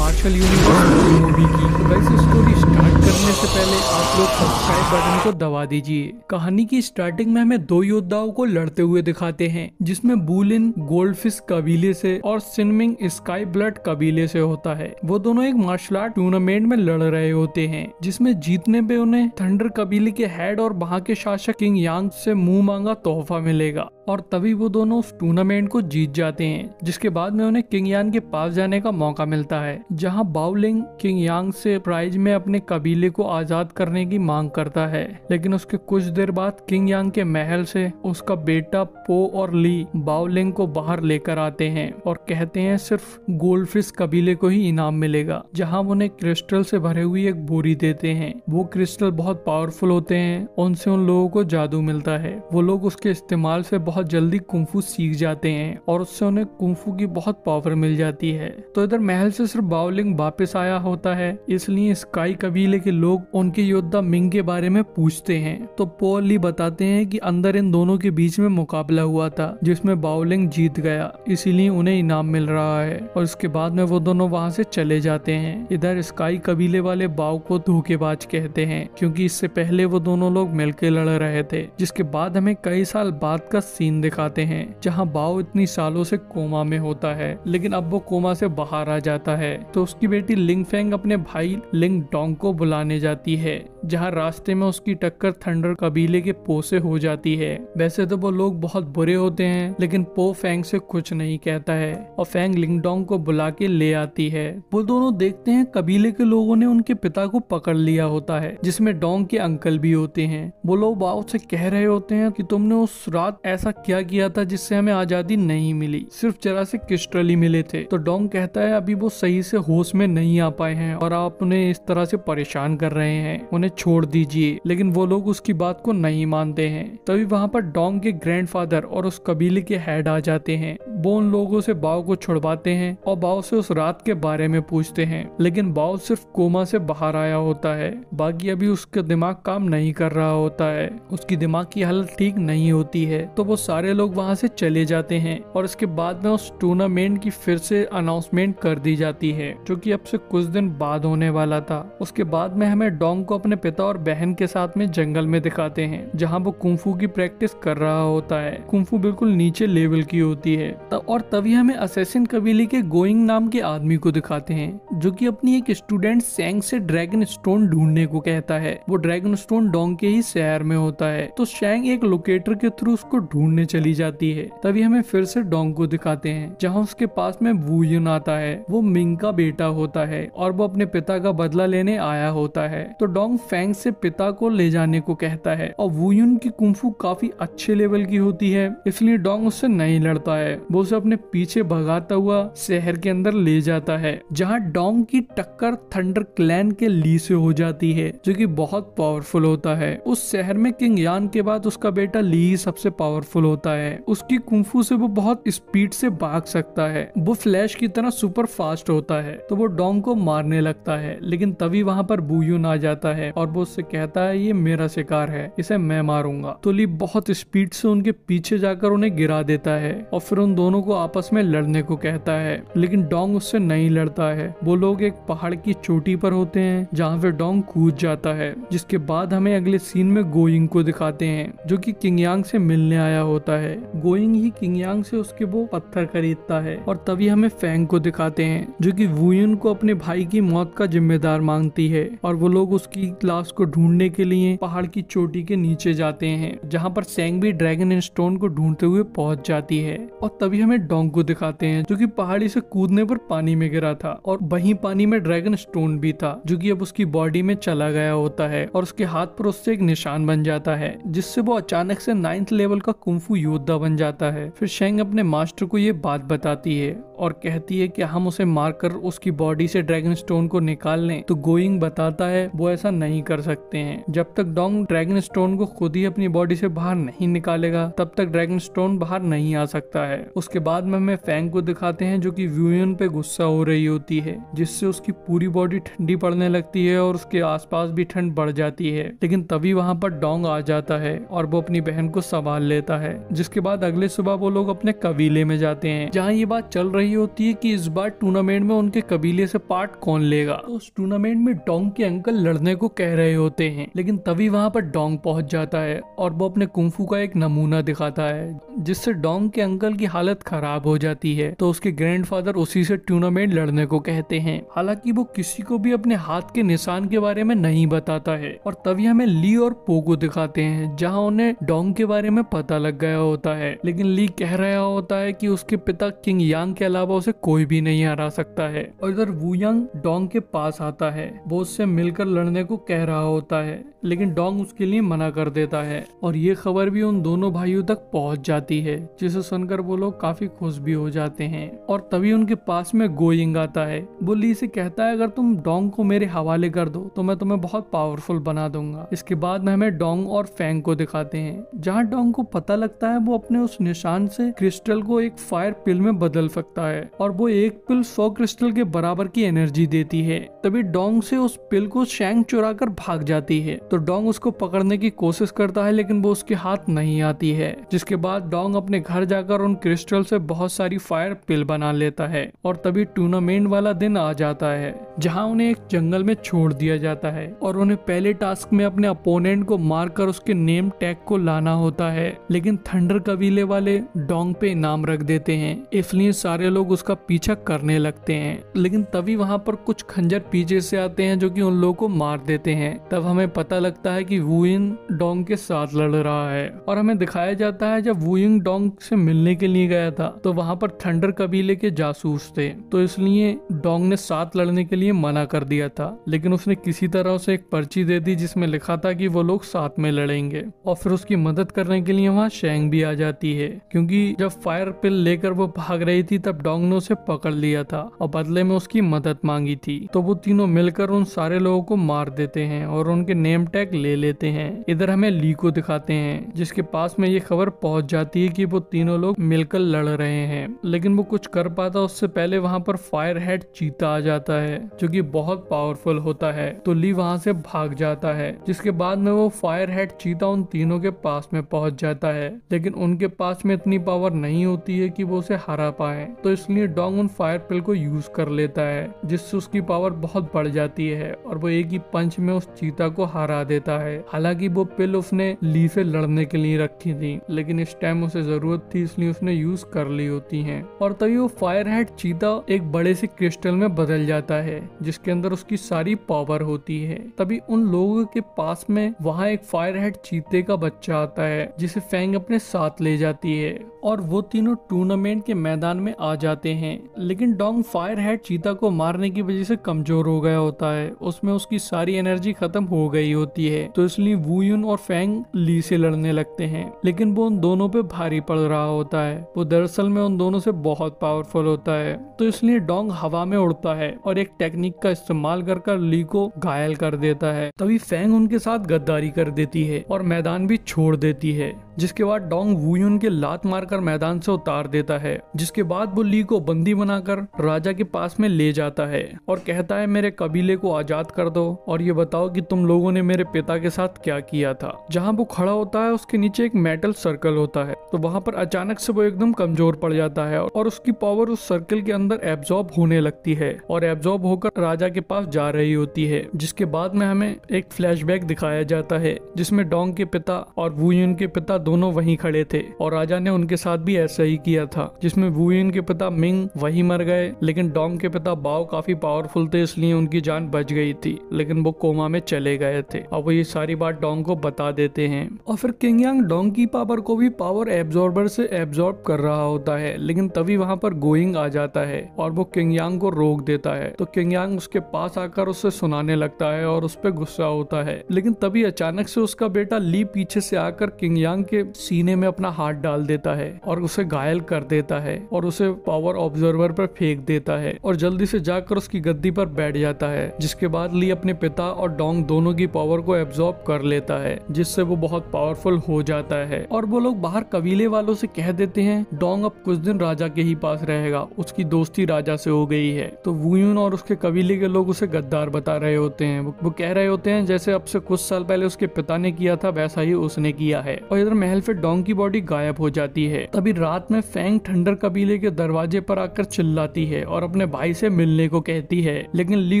Martial universe movie की। वैसे story start करने से पहले आप लोग सब्सक्राइब बटन को दबा दीजिए। कहानी की स्टार्टिंग में हमें दो योद्धाओं को लड़ते हुए दिखाते हैं, जिसमें बूलिन गोल्डफिश कबीले से और सिनमिंग स्काई ब्लड कबीले से होता है। वो दोनों एक मार्शल आर्ट टूर्नामेंट में लड़ रहे होते हैं, जिसमें जीतने पे उन्हें थंडर कबीले के हेड और वहाँ के शासक किंग यांग से मुंह मांगा तोहफा मिलेगा। और तभी वो दोनों उस टूर्नामेंट को जीत जाते हैं, जिसके बाद में उन्हें किंग यांग के पास जाने का मौका मिलता है, जहां बाओलिंग किंग यांग से प्राइज में अपने कबीले को आजाद करने की मांग करता है। लेकिन उसके कुछ देर बाद किंग यांग के महल से उसका बेटा पो और ली बाओलिंग को बाहर लेकर आते हैं और कहते हैं सिर्फ गोल्डफिश कबीले को ही इनाम मिलेगा, जहां उन्हें क्रिस्टल से भरे हुई एक बोरी देते हैं। वो क्रिस्टल बहुत पावरफुल होते हैं, उनसे उन लोगों को जादू मिलता है। वो लोग उसके इस्तेमाल से बहुत जल्दी कुंफू सीख जाते हैं और उससे उन्हें कुंफू की बहुत पावर मिल जाती है। तो इधर महल से सिर्फ बाओलिंग वापस आया होता है, इसलिए स्काई कबीले के लोग उनके योद्धा मिंग के बारे में पूछते हैं। तो पो और ली बताते हैं कि अंदर इन दोनों के बीच में मुकाबला हुआ था, जिसमें बाओलिंग जीत गया, इसीलिए उन्हें इनाम मिल रहा है। और इसके बाद में वो दोनों वहाँ से चले जाते हैं। इधर स्काई कबीले वाले बाओ को धोखेबाज कहते हैं, क्योंकि इससे पहले वो दोनों लोग मिलकर लड़ रहे थे। जिसके बाद हमें कई साल बाद का सीन दिखाते हैं, जहां बाओ इतनी सालों से कोमा में होता है, लेकिन अब वो कोमा से बाहर आ जाता है। तो उसकी बेटी लिंग फेंग अपने भाई लिंग डोंग को बुलाने जाती है, जहां रास्ते में उसकी टक्कर थंडर कबीले के पो से हो जाती है। वैसे तो वो लोग बहुत बुरे होते हैं, लेकिन पो फेंग से कुछ नहीं कहता है और फेंग लिंग डोंग को बुला के ले आती है। वो दोनों देखते हैं कबीले के लोगों ने उनके पिता को पकड़ लिया होता है, जिसमें डोंग के अंकल भी होते हैं। वो लोग बाओ से कह रहे होते हैं कि तुमने उस रात ऐसा क्या किया था जिससे हमें आजादी नहीं मिली, सिर्फ जरा से क्रिस्टल ही मिले थे। तो डोंग कहता है अभी वो सही से होश में नहीं आ पाए हैं और आप उन्हें इस तरह से परेशान कर रहे हैं, उन्हें छोड़ दीजिए। लेकिन वो लोग उसकी बात को नहीं मानते हैं। तभी वहाँ पर डोंग के ग्रैंडफादर और उस कबीले के हेड आ जाते हैं। वो उन लोगों से बाओ को छुड़वाते हैं और बाओ से उस रात के बारे में पूछते हैं, लेकिन बाओ सिर्फ कोमा से बाहर आया होता है। बाकी अभी उसका दिमाग काम नहीं कर रहा होता है, उसकी दिमाग की हालत ठीक नहीं होती है। तो वो सारे लोग वहाँ से चले जाते हैं और इसके बाद में उस टूर्नामेंट की फिर से अनाउंसमेंट कर दी जाती है, जो कि अब से कुछ दिन बाद होने वाला था। उसके बाद में हमें डोंग को अपने पिता और बहन के साथ में जंगल में दिखाते हैं, जहाँ वो कुंफू की प्रैक्टिस कर रहा होता है। कुंफू बिल्कुल नीचे लेवल की होती है। और तभी हमें असैसिन कबीले के गोइंग नाम के आदमी को दिखाते हैं, जो कि अपनी एक स्टूडेंट सैंग से ड्रैगन स्टोन ढूंढने को कहता है। वो ड्रैगन स्टोन डोंग के ही शहर में होता है। तो सैंग एक लोकेटर के थ्रू उसको ढूंढने चली जाती है। तभी हमें फिर से डोंग को दिखाते हैं, जहाँ उसके पास में वू युन आता है। वो मिंग का बेटा होता है और वो अपने पिता का बदला लेने आया होता है। तो डोंग फेंग से पिता को ले जाने को कहता है और वू युन की कुंफू काफी अच्छे लेवल की होती है, इसलिए डोंग उससे नहीं लड़ता है। वो उसे अपने पीछे भगाता हुआ शहर के अंदर ले जाता है, जहाँ डोंग की टक्कर थंडर क्लैन के ली से हो जाती है, जो कि बहुत पावरफुल होता है। उस शहर में किंग यान के बाद उसका बेटा ली सबसे पावरफुल होता है। उसकी कुंफू से वो बहुत स्पीड से भाग सकता है। वो फ्लैश की तरह सुपर फास्ट होता है। तो वो डोंग को मारने लगता है, लेकिन तभी वहाँ पर वू युन आ जाता है और वो उससे कहता है ये मेरा शिकार है, इसे मैं मारूंगा। तो ली बहुत स्पीड से उनके पीछे जाकर उन्हें गिरा देता है और फिर उन दोनों को आपस में लड़ने को कहता है, लेकिन डोंग उससे नहीं लड़ता है। वो लोग एक पहाड़ की चोटी पर होते हैं, जहाँ पे डोंग कूद जाता है। जिसके बाद हमें अगले सीन में गोइंग को दिखाते हैं, जो कि किंग यांग से मिलने आया होता है। गोइंग ही किंग यांग से उसके वो पत्थर खरीदता है और तभी हमें फेंग को दिखाते हैं, जो कि वू युन को अपने भाई की मौत का जिम्मेदार मांगती है। और वो लोग उसकी लाश को ढूंढने के लिए पहाड़ की चोटी के नीचे जाते हैं, जहाँ पर सेंग भी ड्रैगन स्टोन को ढूंढते हुए पहुंच जाती है। और तभी हमें डोंग को दिखाते हैं, जो कि पहाड़ी से कूदने पर पानी में गिरा था और वहीं पानी में ड्रैगन स्टोन भी था, जो कि अब उसकी बॉडी में चला गया होता है और उसके हाथ पर उससे एक निशान बन जाता है, जिससे वो अचानक से 9th लेवल का कुंफू योद्धा बन जाता है। फिर शेंग अपने मास्टर को ये बात बताती है और कहती है कि हम उसे मारकर उसकी बॉडी से ड्रैगन स्टोन को निकाल लें। तो गोइंग बताता है वो ऐसा नहीं कर सकते हैं। जब तक डोंग ड्रैगन स्टोन को खुद ही अपनी बॉडी से बाहर नहीं निकालेगा, तब तक ड्रैगन स्टोन बाहर नहीं आ सकता है। उसके बाद में हमें फेंग को दिखाते हैं, जो कि वू युन पे गुस्सा हो रही होती है, जिससे उसकी पूरी बॉडी ठंडी पड़ने लगती है और उसके आसपास भी ठंड बढ़ जाती है। लेकिन तभी वहाँ पर डोंग आ जाता है और वो अपनी बहन को संभाल लेता है। जिसके बाद अगले सुबह वो लोग अपने कबीले में जाते हैं, जहाँ ये बात चल रही रही होती है कि इस बार टूर्नामेंट में उनके कबीले से पार्ट कौन लेगा। तो उस टूर्नामेंट में डोंग के अंकल लड़ने को कह रहे होते हैं, लेकिन तभी वहाँ पर डोंग पहुँच जाता है और वो अपने कुंफू का एक नमूना दिखाता है, जिससे डोंग के अंकल की हालत खराब हो जाती है। तो उसके ग्रैंडफादर उसी से टूर्नामेंट लड़ने को कहते हैं। हालांकि वो किसी को भी अपने हाथ के निशान के बारे में नहीं बताता है। और तभी हमें ली और पोगो दिखाते हैं, जहाँ उन्हें डोंग के बारे में पता लग गया होता है, लेकिन ली कह रहा होता है कि उसके पिता किंग यांग के अलावा उसे कोई भी नहीं हरा सकता है। और इधर वू यांग डोंग के पास आता है, वो उससे मिलकर लड़ने को कह रहा होता है, लेकिन डोंग उसके लिए मना कर देता है। और ये खबर भी उन दोनों भाइयों तक पहुंच जाती है, जिसे सुनकर वो लोग काफी खुश भी हो जाते हैं। और तभी उनके पास में गोइंग आता है। वो ली से कहता है, अगर तुम डोंग को मेरे हवाले कर दो तो मैं तुम्हें बहुत पावरफुल बना दूंगा। इसके बाद में हमें डोंग और फैंग को दिखाते हैं, जहाँ डोंग को पता लगता है वो अपने उस निशान से क्रिस्टल को एक फायर पिल में बदल सकता है, और वो एक पिल 100 क्रिस्टल के बराबर की एनर्जी देती है। तभी डोंग से उस पिल को शैंग चुरा कर भाग जाती है। तो डोंग उसको पकड़ने की कोशिश करता है, लेकिन वो उसके हाथ नहीं आती है। जिसके बाद डोंग अपने घर जाकर उन क्रिस्टल से बहुत सारी फायर पिल बना लेता है। और तभी टूर्नामेंट वाला दिन आ जाता है, जहाँ उन्हें एक जंगल में छोड़ दिया जाता है और उन्हें पहले टास्क में अपने अपोनेंट को मारकर उसके नेम टैग को लाना होता है। लेकिन थंडर कबीले वाले डोंग पे इनाम रख देते हैं, इसलिए सारे लोग उसका पीछा करने लगते हैं। लेकिन तभी वहाँ पर कुछ खंजर पीछे से आते हैं, जो कि उन लोगों को मार देते हैं। तब हमें पता लगता है कि वुयिन डोंग के साथ लड़ रहा है। और हमें दिखाया जाता है जब वुयिन डोंग से मिलने के लिए गया था तो वहाँ पर थंडर कबीले के जासूस थे, तो इसलिए डोंग ने साथ लड़ने के लिए मना कर दिया था। लेकिन उसने किसी तरह उसे एक पर्ची दे दी जिसमें लिखा था कि वो लोग साथ में लड़ेंगे। और फिर उसकी मदद करने के लिए वहाँ शैंग भी आ जाती है, क्योंकि जब फायर पिल लेकर वो भाग रही थी तब डोंग ने उसे पकड़ लिया था और बदले में उसकी मदद मांगी थी। तो वो तीनों मिलकर उन सारे लोगों को मार देते हैं और उनके नेम टैग ले लेते हैं। इधर हमें ली को दिखाते हैं, जिसके पास में ये खबर पहुंच जाती है कि वो तीनों लोग मिलकर लड़ रहे हैं, लेकिन वो कुछ कर पाता उससे पहले वहाँ पर फायर हेड चीता आ जाता है, जो कि बहुत पावरफुल होता है। तो ली वहाँ से भाग जाता है, जिसके बाद में वो फायर हेड चीता उन तीनों के पास में पहुंच जाता है, लेकिन उनके पास में इतनी पावर नहीं होती है कि वो उसे हरा पाए। तो इसलिए डोंग उन फायर पिल को यूज कर लेता है, जिससे उसकी पावर बहुत बढ़ जाती है और वो एक ही पंच में उस चीता को हरा देता है। हालांकि वो पिल उसने ली से लड़ने के लिए रखी थी, लेकिन इस टाइम उसे जरूरत थी इसलिए उसने यूज कर ली होती है। और तभी वो फायर हेड चीता एक बड़े से क्रिस्टल में बदल जाता है, जिसके अंदर उसकी सारी पावर होती है। तभी उन लोगों के पास में वहाँ एक फायर हेड चीते का बच्चा आता है, जिसे फैंग अपने साथ ले जाती है और वो तीनों टूर्नामेंट के मैदान में आ जाते हैं। लेकिन डोंग फायर हेड चीता को मारने की वजह से कमजोर हो गया होता है, उसमें उसकी सारी एनर्जी खत्म हो गई होती है। तो इसलिए वुयुन और फैंग ली से लड़ने लगते हैं, लेकिन वो उन दोनों पे भारी पड़ रहा होता है। वो दरअसल में उन दोनों से बहुत पावरफुल होता है, तो इसलिए डोंग हवा में उड़ता है और एक टेक्निक का इस्तेमाल कर ली को घायल कर देता है। तभी फैंग उनके साथ गद्दारी कर देती है और मैदान भी छोड़ देती है, जिसके बाद डोंग वुयुन के लात मारकर मैदान से उतार देता है। जिसके बाद वो ली को बंदी बनाकर राजा के पास में ले जाता है और कहता है, मेरे कबीले को आजाद कर दो और ये बताओ कि तुम लोगों ने मेरे पिता के साथ क्या किया था। जहाँ वो खड़ा होता है उसके नीचे एक मेटल सर्कल होता है, तो वहाँ पर अचानक से वो एकदम कमजोर पड़ जाता है और उसकी पावर उस सर्कल के अंदर एब्जॉर्ब होने लगती है और एब्जॉर्ब होकर राजा के पास जा रही होती है। जिसके बाद में हमें एक फ्लैशबैक दिखाया जाता है, जिसमें डोंग के पिता और वुयुन के पिता दोनों वहीं खड़े थे और राजा ने उनके साथ भी ऐसा ही किया था, जिसमें वुयुन के पिता मिंग वहीं मर गए, लेकिन डोंग के पिता बाओ काफी पावरफुल थे इसलिए उनकी जान बच गई थी, लेकिन वो कोमा में चले गए थे। अब वो ये सारी बात डोंग को बता देते हैं और फिर किंग यांग डोंग की पावर को भी पावर एब्जॉर्बर से एब्जॉर्ब कर रहा होता है, लेकिन तभी वहाँ पर गोइंग आ जाता है और वो किंग यांग को रोक देता है। तो किंग यांग उसके पास आकर उससे सुनाने लगता है और उस पर गुस्सा होता है, लेकिन तभी अचानक से उसका बेटा ली पीछे से आकर किंग यांग के सीने में अपना हाथ डाल देता है और उसे घायल कर देता है और उसे पावर ऑब्जर्वर पर फेंक देता है और जल्दी से जाकर उसकी गद्दी पर बैठ जाता है। जिसके बाद ली अपने पिता और डोंग दोनों की पावर को एब्जॉर्ब कर लेता है, जिससे वो बहुत पावरफुल हो जाता है और वो लोग बाहर कबीले वालों से कह देते हैं डोंग अब कुछ दिन राजा के ही पास रहेगा, उसकी दोस्ती राजा से हो गई है। तो वुयुन और उसके कबीले के लोग उसे गद्दार बता रहे होते हैं। वो कह रहे होते हैं जैसे अब से कुछ साल पहले उसके पिता ने किया था वैसा ही उसने किया है। और इधर महल से डोंग की बॉडी गायब हो जाती है। तभी रात में फैंग थंडर कबीले के दरवाजे दरवाजे पर आकर चिल्लाती है और अपने भाई से मिलने को कहती है, लेकिन ली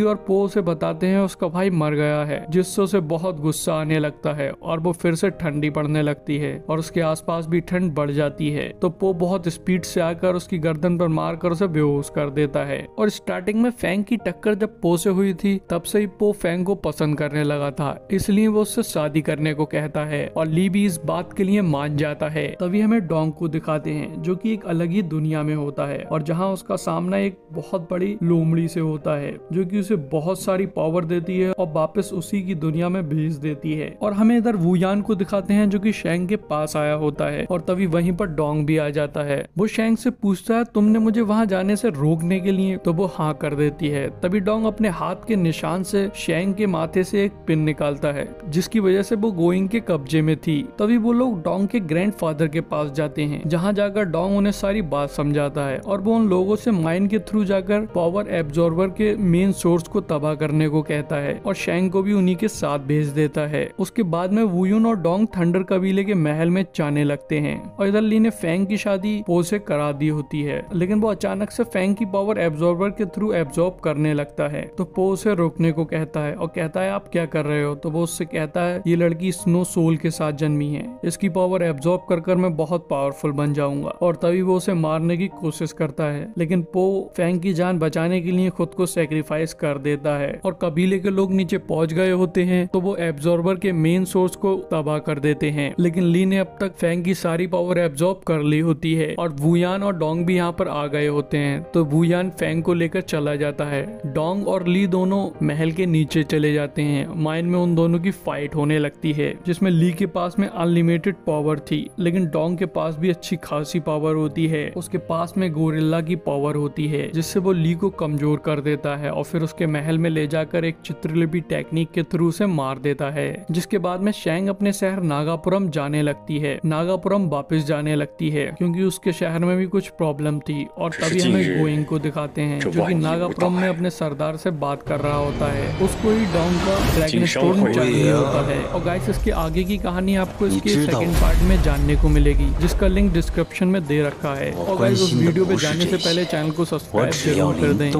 और पो उसे बताते हैं उसका भाई मर गया है, जिससे उसे बहुत गुस्सा आने लगता है और वो फिर से ठंडी पड़ने लगती है और उसके आसपास भी ठंड बढ़ जाती है। तो पो बहुत स्पीड से आकर उसकी गर्दन पर मारकर उसे बेहोश कर देता है। और स्टार्टिंग में फैंग की टक्कर जब पो से हुई थी तब से ही पो फैंग को पसंद करने लगा था, इसलिए वो उससे शादी करने को कहता है और ली भी इस बात के लिए मान जाता है। तभी हमें डोंग को दिखाते हैं जो कि एक अलग ही दुनिया में होता है और जहाँ उसका सामना एक बहुत बड़ी लोमड़ी से होता है जो कि उसे बहुत सारी पावर देती है और वापस उसी की दुनिया में भेज देती है। और हमें इधर वुयान को दिखाते हैं जो कि शेंग के पास आया होता है और तभी वहीं पर डोंग भी आ जाता है। वो शेंग से पूछता है तुमने मुझे वहाँ जाने से रोकने के लिए, तो वो हाँ कर देती है। तभी डोंग अपने हाथ के निशान से शेंग के माथे से एक पिन निकालता है जिसकी वजह से वो गोइंग के कब्जे में थी। तभी वो लोग डोंग के ग्रैंडफादर के पास जाते हैं जहाँ जाकर डोंग उन्हें सारी बात समझाता है और वो उन लोगों से माइंड के थ्रू जाकर पावर एब्जॉर्बर के मेन सोर्स को तबाह करने को कहता है और शेंग को भी उन्हीं के साथ भेज देता है। उसके बाद में वुयुन और डोंग थंडर कबीले के महल में जाने लगते हैं और इधर ली ने फैंग की शादी पो से करा दी होती है, लेकिन वो अचानक से फैंग की पावर एब्जॉर्बर के थ्रू एब्जॉर्ब करने लगता है। तो पो उसे रोकने को कहता है और कहता है आप क्या कर रहे हो। तो वो उससे कहता है ये लड़की स्नो सोल के साथ जन्मी है, इसकी पावर एब्जॉर्ब कर मैं बहुत पावरफुल बन जाऊंगा। और तभी वो उसे मारने की कोशिश करता है, लेकिन पो फैंग की जान बचाने के लिए खुद को सेक्रीफाइस कर देता है और कबीले के लोग नीचे पहुंच गए होते हैं तो वो एब्जॉर्बर के मेन सोर्स को तबाह कर देते हैं। लेकिन ली ने अब तक फैंग की सारी पावर एब्जॉर्ब कर ली होती है और वुयान और डोंग भी यहाँ पर आ गए होते हैं। तो वुयान फैंग को लेकर चला जाता है। डोंग और ली दोनों महल के नीचे चले जाते हैं। माइन में उन दोनों की फाइट होने लगती है जिसमें ली के पास में अनलिमिटेड पावर थी, लेकिन डोंग के पास भी अच्छी खासी पावर होती है। उसके पास में गोरिल्ला की पावर होती है जिससे वो ली को कमजोर कर देता है और फिर उसके महल में ले जाकर एक चित्रलिपि टेक्निक के थ्रू से मार देता है। जिसके बाद में शेंग अपने शहर नागापुरम जाने लगती है। नागापुरम वापस जाने लगती है क्योंकि उसके शहर में भी कुछ प्रॉब्लम थी। और तभी हमें गोइंग को दिखाते हैं जो कि नागापुरम में अपने सरदार से बात कर रहा होता है। उसको ही डोंग का ड्रैगन स्टोन चाहिए होता है। और गाइस इसके आगे की कहानी आपको इसके सेकंड पार्ट में जानने को मिलेगी जिसका लिंक डिस्क्रिप्शन में दे रखा है। और गाइस उस वीडियो पे जाने से पहले चैनल को सब्सक्राइब जरूर कर दें।